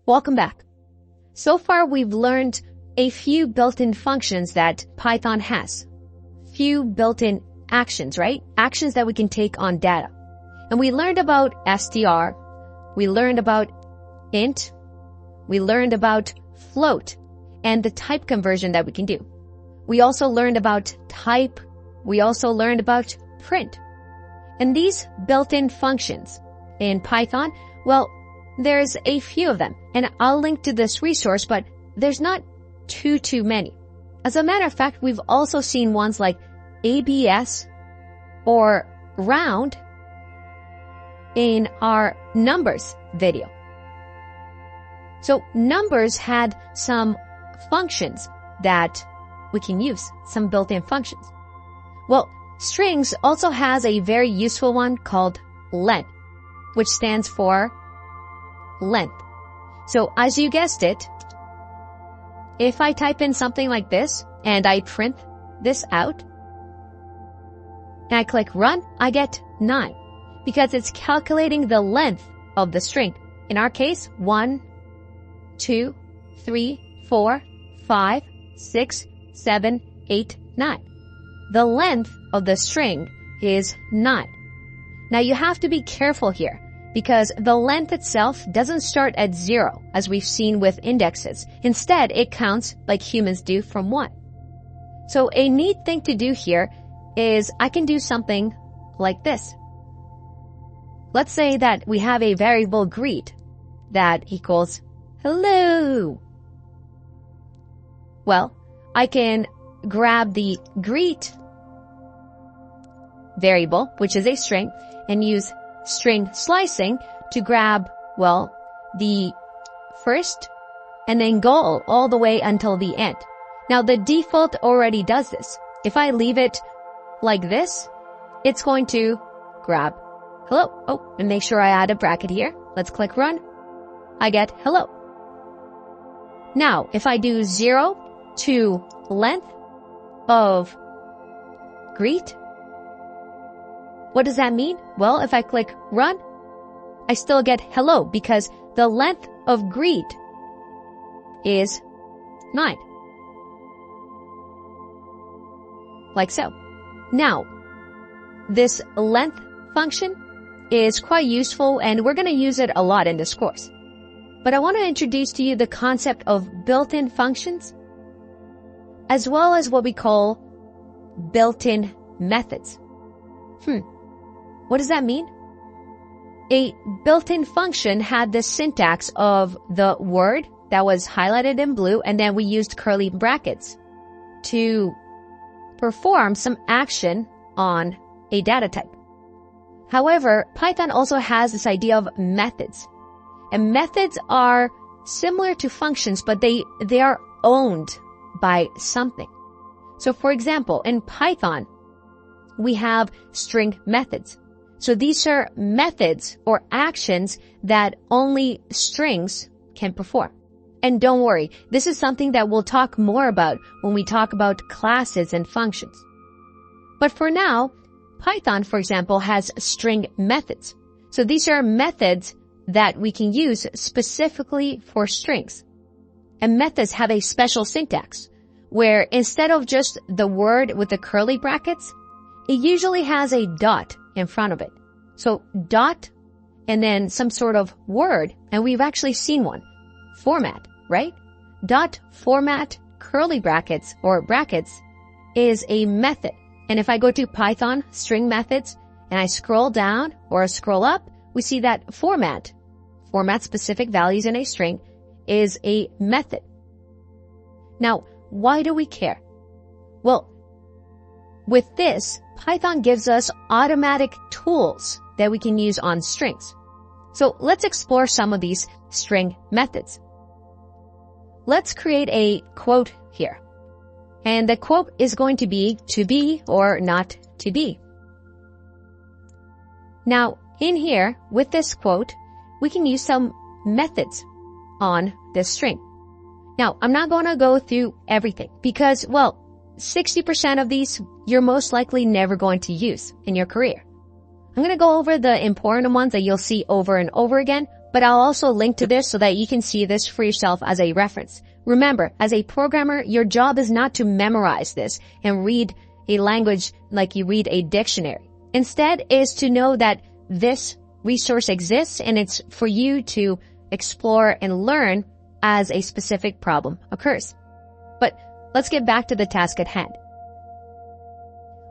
Welcome back. So far, we've learned a few built-in functions that Python has. Few built-in actions, right? Actions that we can take on data. And we learned about str. We learned about int. We learned about float and the type conversion that we can do. We also learned about type. We also learned about print. And these built-in functions in Python, well, there's a few of them. And I'll link to this resource, but there's not too many. As a matter of fact, we've also seen ones like ABS or round in our numbers video. So numbers had some functions that we can use, some built-in functions. Well, strings also has a very useful one called len, which stands for length. So as you guessed it, if I type in something like this and I print this out and I click run, I get 9 because it's calculating the length of the string. In our case, 1, 2, 3, 4, 5, 6, 7, 8, 9. The length of the string is 9. Now you have to be careful here because the length itself doesn't start at 0 as we've seen with indexes. Instead, it counts like humans do from 1. So a neat thing to do here is I can do something like this. Let's say that we have a variable greet that equals hello. Well, I can grab the greet variable, which is a string, and use string slicing to grab, well, the first and then go all the way until the end. Now the default already does this. If I leave it like this, it's going to grab hello. Oh, and make sure I add a bracket here. Let's click run. I get hello. Now, if I do 0 to length of greet, what does that mean? Well, if I click run, I still get hello because the length of greet is 9. Like so. Now, this length function is quite useful and we're going to use it a lot in this course. But I want to introduce to you the concept of built-in functions as well as what we call built-in methods. What does that mean? A built-in function had the syntax of the word that was highlighted in blue, and then we used curly brackets to perform some action on a data type. However, Python also has this idea of methods. And methods are similar to functions, but they are owned by something. So for example, in Python, we have string methods. So these are methods or actions that only strings can perform. And don't worry, this is something that we'll talk more about when we talk about classes and functions. But for now, Python, for example, has string methods. So these are methods that we can use specifically for strings. And methods have a special syntax where instead of just the word with the curly brackets, it usually has a dot in front of it. So dot and then some sort of word, and we've actually seen one. Format, right? Dot format curly brackets or brackets is a method. And if I go to Python string methods and I scroll down or scroll up, we see that format specific values in a string is a method. Now, why do we care? Well, with this, Python gives us automatic tools that we can use on strings. So let's explore some of these string methods. Let's create a quote here. And the quote is going to be or not to be. Now, in here, with this quote, we can use some methods on this string. Now, I'm not going to go through everything because, well, 60% of these you're most likely never going to use in your career. I'm going to go over the important ones that you'll see over and over again, but but I'll also link to this so that you can see this for yourself as a reference. Remember, as a programmer, your job is not to memorize this and read a language like you read a dictionary. Instead, is to know that this resource exists and it's for you to explore and learn as a specific problem occurs. But let's get back to the task at hand.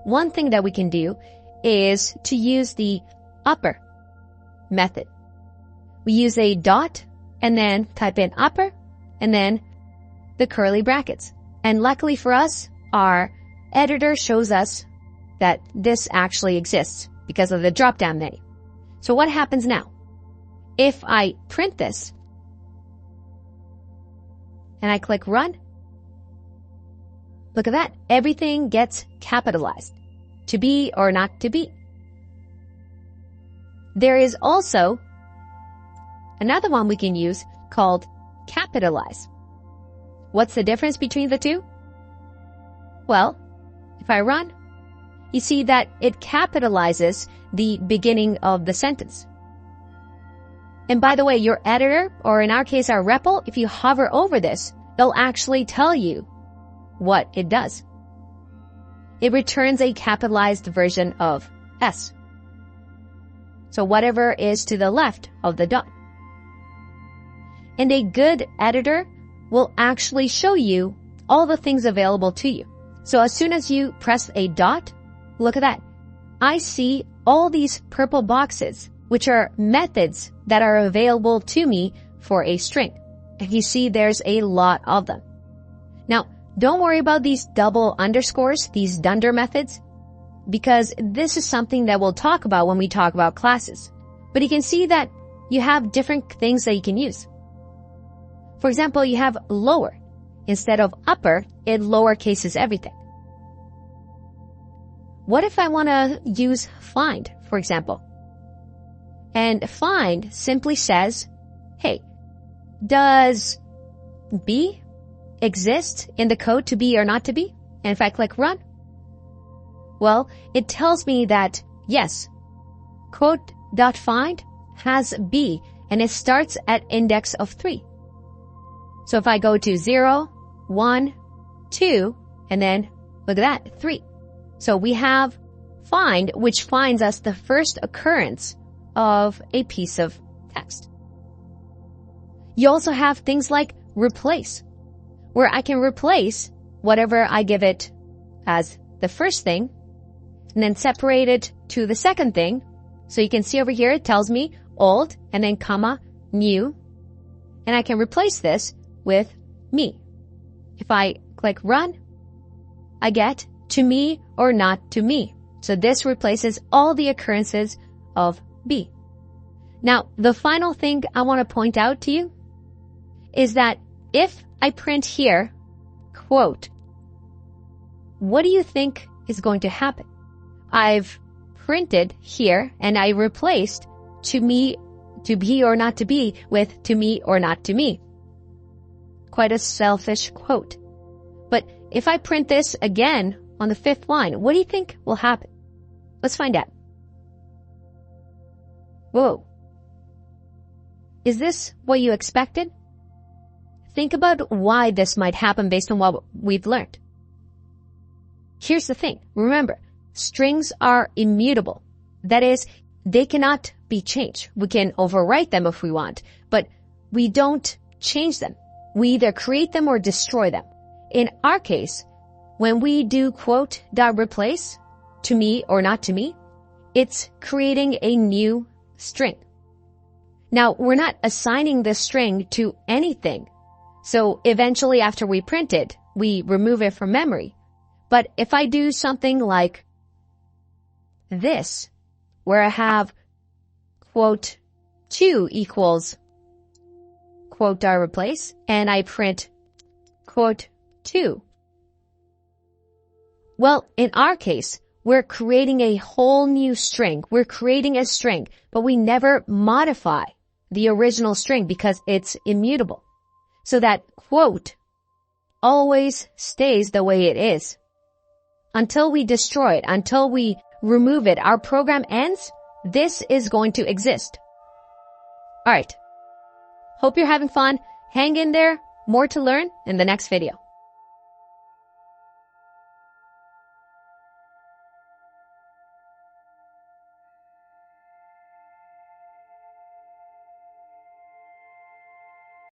One thing that we can do is to use the upper method. We use a dot and then type in upper and then the curly brackets. And luckily for us, our editor shows us that this actually exists because of the drop-down menu. So what happens now? If I print this and I click run, look at that. Everything gets capitalized. To be or not to be. There is also another one we can use called capitalize. What's the difference between the two? Well, if I run, you see that it capitalizes the beginning of the sentence. And by the way, your editor, or in our case our REPL, if you hover over this, it'll actually tell you what it does. It returns a capitalized version of S. So whatever is to the left of the dot. And a good editor will actually show you all the things available to you. So as soon as you press a dot, look at that. I see all these purple boxes, which are methods that are available to me for a string. And you see there's a lot of them. Now, don't worry about these double underscores, these dunder methods, because this is something that we'll talk about when we talk about classes. But you can see that you have different things that you can use. For example, you have lower. Instead of upper, it lowercases everything. What if I want to use find, for example? And find simply says, hey, does B exist in the code to be or not to be? And if I click run, well, it tells me that yes, quote.find has B and it starts at index of 3. So if I go to 0, 1, 2, and then look at that, 3. So we have find, which finds us the first occurrence of a piece of text. You also have things like replace, where I can replace whatever I give it as the first thing and then separate it to the second thing. So you can see over here, it tells me old and then comma, new. And I can replace this with me. If I click run, I get to me or not to me. So this replaces all the occurrences of B. Now, the final thing I want to point out to you is that if I print here, quote, what do you think is going to happen? I've printed here and I replaced to me, to be or not to be with to me or not to me. Quite a selfish quote. But if I print this again on the 5th line, what do you think will happen? Let's find out. Whoa. Is this what you expected? Think about why this might happen based on what we've learned. Here's the thing. Remember, strings are immutable. That is, they cannot be changed. We can overwrite them if we want, but we don't change them. We either create them or destroy them. In our case, when we do quote.replace, to me or not to me, it's creating a new string. Now, we're not assigning this string to anything. So eventually after we print it, we remove it from memory. But if I do something like this, where I have quote 2 equals quote.replace, and I print quote 2. Well, in our case, we're creating a whole new string. We're creating a string, but we never modify the original string because it's immutable. So that quote always stays the way it is. Until we destroy it, until we remove it, our program ends, this is going to exist. Alright, Hope you're having fun. Hang in there. More to learn in the next video.